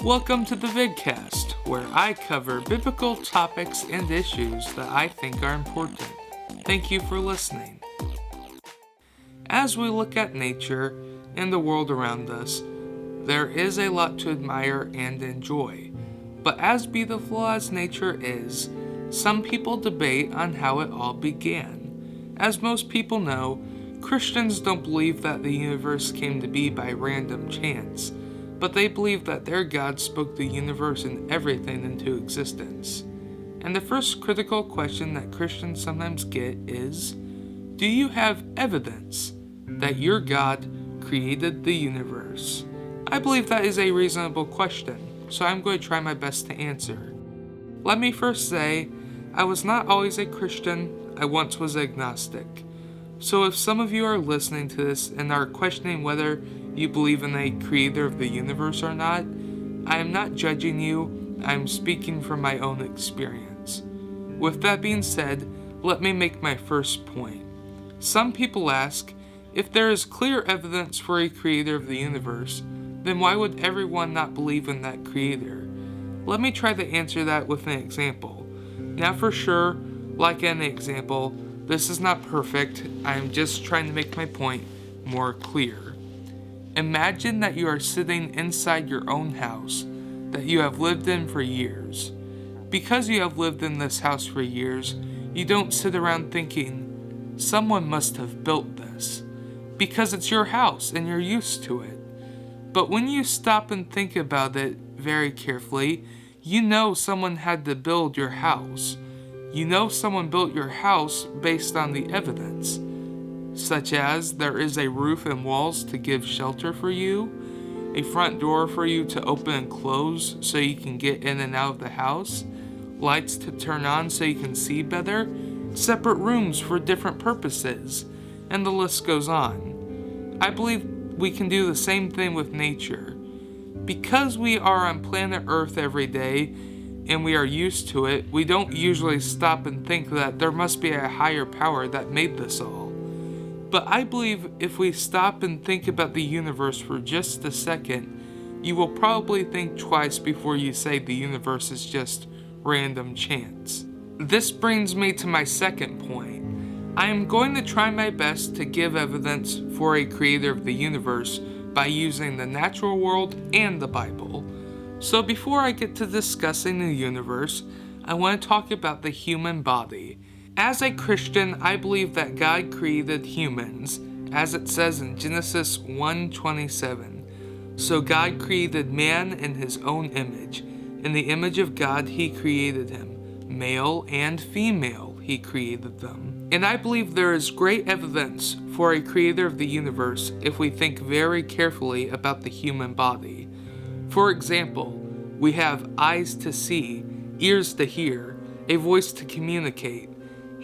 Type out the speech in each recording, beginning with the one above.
Welcome to the Vidcast, where I cover biblical topics and issues that I think are important. Thank you for listening. As we look at nature and the world around us, there is a lot to admire and enjoy. But as beautiful as nature is, some people debate on how it all began. As most people know, Christians don't believe that the universe came to be by random chance, but they believe that their God spoke the universe and everything into existence. And the first critical question that Christians sometimes get is, do you have evidence that your God created the universe? I believe that is a reasonable question, so I'm going to try my best to answer. Let me first say, I was not always a Christian, I once was agnostic. So if some of you are listening to this and are questioning whether you believe in a creator of the universe or not, I am not judging you, I am speaking from my own experience. With that being said, let me make my first point. Some people ask, if there is clear evidence for a creator of the universe, then why would everyone not believe in that creator? Let me try to answer that with an example. Now for sure, like an example, this is not perfect, I am just trying to make my point more clear. Imagine that you are sitting inside your own house that you have lived in for years. Because you have lived in this house for years, you don't sit around thinking, someone must have built this, because it's your house and you're used to it. But when you stop and think about it very carefully, you know someone had to build your house. You know someone built your house based on the evidence, such as there is a roof and walls to give shelter for you, a front door for you to open and close so you can get in and out of the house, lights to turn on so you can see better, separate rooms for different purposes, and the list goes on. I believe we can do the same thing with nature. Because we are on planet Earth every day, and we are used to it, we don't usually stop and think that there must be a higher power that made this all. But I believe if we stop and think about the universe for just a second, you will probably think twice before you say the universe is just random chance. This brings me to my second point. I am going to try my best to give evidence for a creator of the universe by using the natural world and the Bible. So before I get to discussing the universe, I want to talk about the human body. As a Christian, I believe that God created humans, as it says in Genesis 1:27. So God created man in his own image. In the image of God he created him. Male and female he created them. And I believe there is great evidence for a creator of the universe if we think very carefully about the human body. For example, we have eyes to see, ears to hear, a voice to communicate,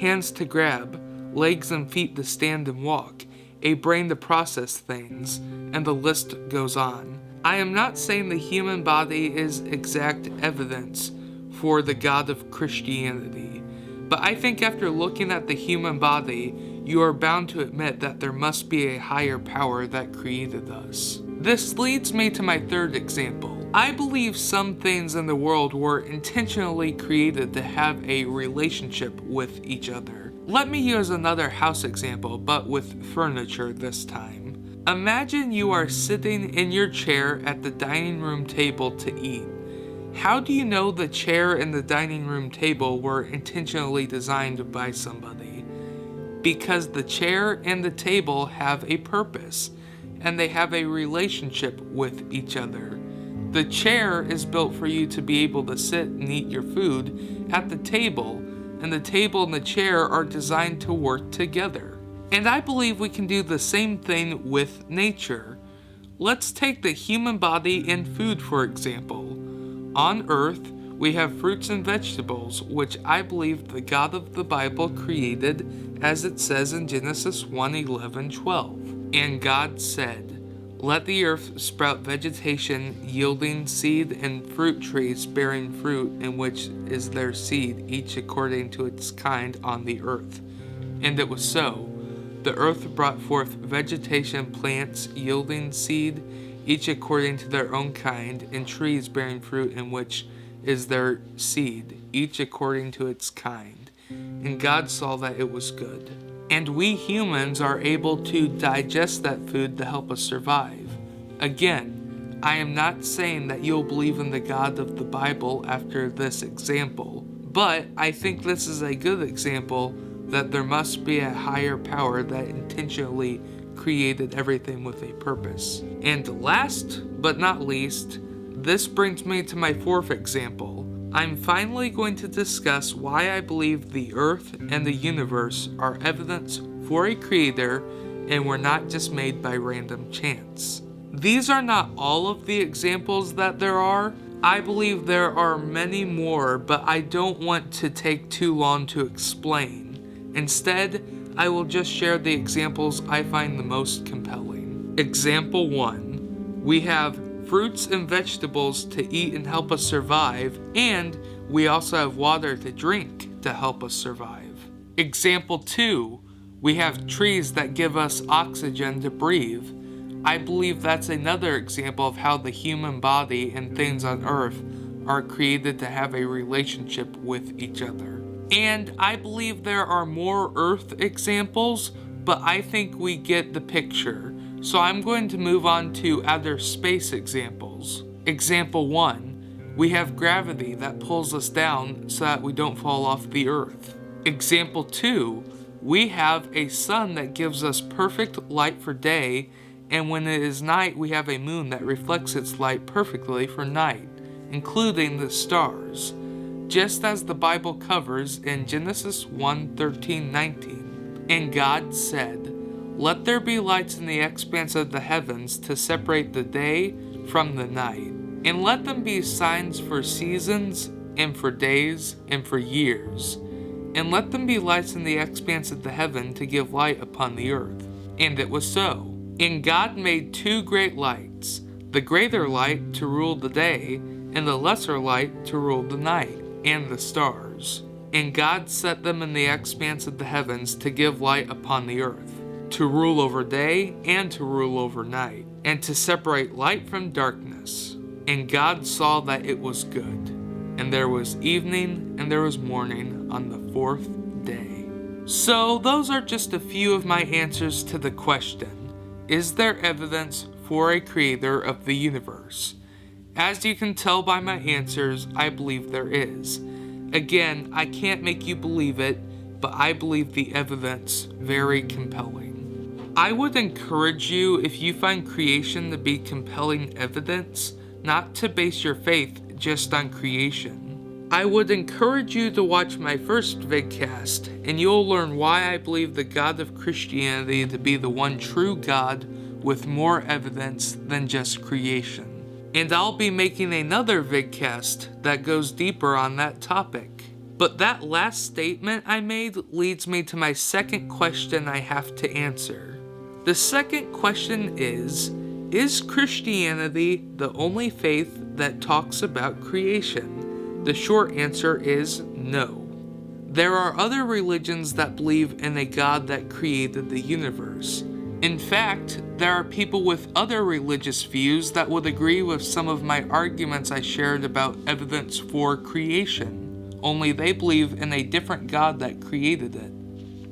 hands to grab, legs and feet to stand and walk, a brain to process things, and the list goes on. I am not saying the human body is exact evidence for the God of Christianity, but I think after looking at the human body, you are bound to admit that there must be a higher power that created us. This leads me to my third example. I believe some things in the world were intentionally created to have a relationship with each other. Let me use another house example, but with furniture this time. Imagine you are sitting in your chair at the dining room table to eat. How do you know the chair and the dining room table were intentionally designed by somebody? Because the chair and the table have a purpose, and they have a relationship with each other. The chair is built for you to be able to sit and eat your food at the table, and the table and the chair are designed to work together. And I believe we can do the same thing with nature. Let's take the human body and food for example. On Earth, we have fruits and vegetables, which I believe the God of the Bible created, as it says in Genesis 1:11-12. And God said, "Let the earth sprout vegetation yielding seed and fruit trees bearing fruit in which is their seed, each according to its kind on the earth." And it was so. The earth brought forth vegetation plants yielding seed, each according to their own kind, and trees bearing fruit in which is their seed, each according to its kind. And God saw that it was good. And we humans are able to digest that food to help us survive. Again, I am not saying that you'll believe in the God of the Bible after this example, but I think this is a good example that there must be a higher power that intentionally created everything with a purpose. And last but not least, this brings me to my fourth example. I'm finally going to discuss why I believe the earth and the universe are evidence for a creator and were not just made by random chance. These are not all of the examples that there are. I believe there are many more, but I don't want to take too long to explain. Instead, I will just share the examples I find the most compelling. Example 1. We have fruits and vegetables to eat and help us survive, and we also have water to drink to help us survive. Example 2. We have trees that give us oxygen to breathe. I believe that's another example of how the human body and things on earth are created to have a relationship with each other. And I believe there are more earth examples, but I think we get the picture. So I'm going to move on to outer space examples. Example 1, we have gravity that pulls us down so that we don't fall off the earth. Example 2, we have a sun that gives us perfect light for day, and when it is night we have a moon that reflects its light perfectly for night, including the stars, just as the Bible covers in Genesis 1:13-19. And God said, "Let there be lights in the expanse of the heavens to separate the day from the night, and let them be signs for seasons, and for days, and for years. And let them be lights in the expanse of the heaven to give light upon the earth." And it was so. And God made 2 great lights, the greater light to rule the day, and the lesser light to rule the night, and the stars. And God set them in the expanse of the heavens to give light upon the earth, to rule over day and to rule over night, and to separate light from darkness. And God saw that it was good. And there was evening and there was morning on the 4th day. So those are just a few of my answers to the question, is there evidence for a creator of the universe? As you can tell by my answers, I believe there is. Again, I can't make you believe it, but I believe the evidence very compelling. I would encourage you, if you find creation to be compelling evidence, not to base your faith just on creation. I would encourage you to watch my first vidcast, and you'll learn why I believe the God of Christianity to be the one true God with more evidence than just creation. And I'll be making another vidcast that goes deeper on that topic. But that last statement I made leads me to my second question I have to answer. The second question is Christianity the only faith that talks about creation? The short answer is no. There are other religions that believe in a God that created the universe. In fact, there are people with other religious views that would agree with some of my arguments I shared about evidence for creation, only they believe in a different God that created it.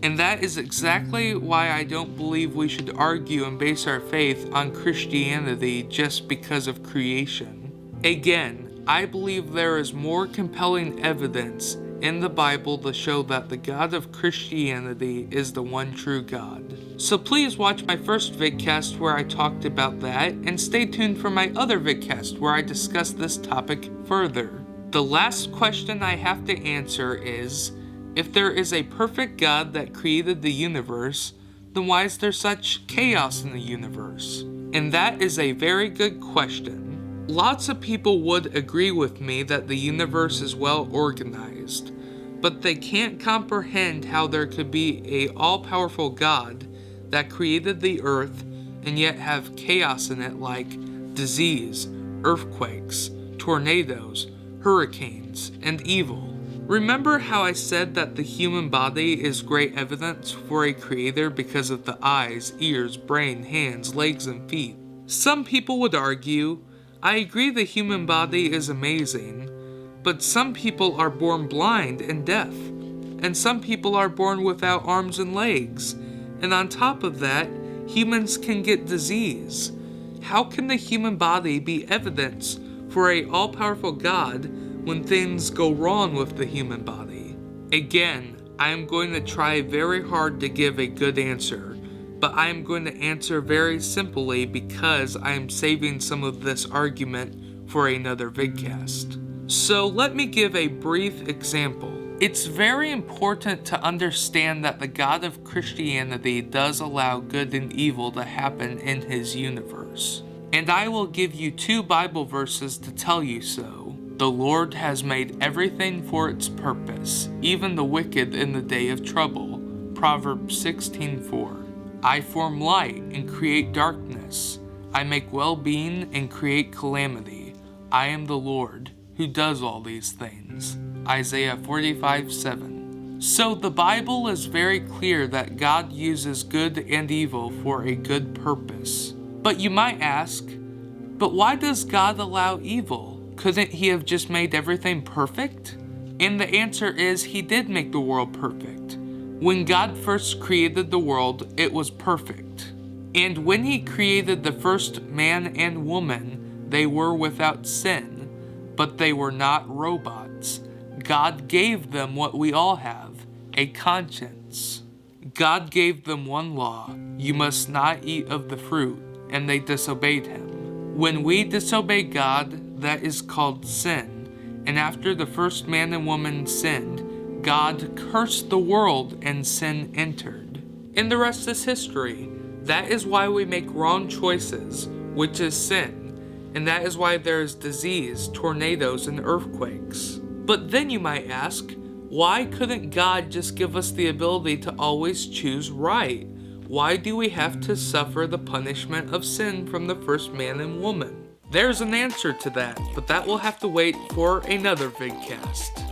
And that is exactly why I don't believe we should argue and base our faith on Christianity just because of creation. Again, I believe there is more compelling evidence in the Bible to show that the God of Christianity is the one true God. So please watch my first vidcast where I talked about that, and stay tuned for my other vidcast where I discuss this topic further. The last question I have to answer is, if there is a perfect God that created the universe, then why is there such chaos in the universe? And that is a very good question. Lots of people would agree with me that the universe is well organized, but they can't comprehend how there could be a all-powerful God that created the earth and yet have chaos in it like disease, earthquakes, tornadoes, hurricanes, and evil. Remember how I said that the human body is great evidence for a creator because of the eyes, ears, brain, hands, legs, and feet? Some people would argue, I agree the human body is amazing, but some people are born blind and deaf, and some people are born without arms and legs, and on top of that, humans can get disease. How can the human body be evidence for a all-powerful God when things go wrong with the human body? Again, I am going to try very hard to give a good answer, but I am going to answer very simply because I am saving some of this argument for another vidcast. So let me give a brief example. It's very important to understand that the God of Christianity does allow good and evil to happen in his universe. And I will give you 2 Bible verses to tell you so. The Lord has made everything for its purpose, even the wicked in the day of trouble. Proverbs 16:4. I form light and create darkness. I make well-being and create calamity. I am the Lord who does all these things. Isaiah 45:7. So the Bible is very clear that God uses good and evil for a good purpose. But you might ask, but why does God allow evil? Couldn't he have just made everything perfect? And the answer is he did make the world perfect. When God first created the world, it was perfect. And when he created the first man and woman, they were without sin, but they were not robots. God gave them what we all have, a conscience. God gave them one law, you must not eat of the fruit, and they disobeyed him. When we disobey God, that is called sin, and after the first man and woman sinned, God cursed the world and sin entered. And the rest is history. That is why we make wrong choices, which is sin. And that is why there is disease, tornadoes, and earthquakes. But then you might ask, why couldn't God just give us the ability to always choose right? Why do we have to suffer the punishment of sin from the first man and woman? There's an answer to that, but that will have to wait for another vidcast.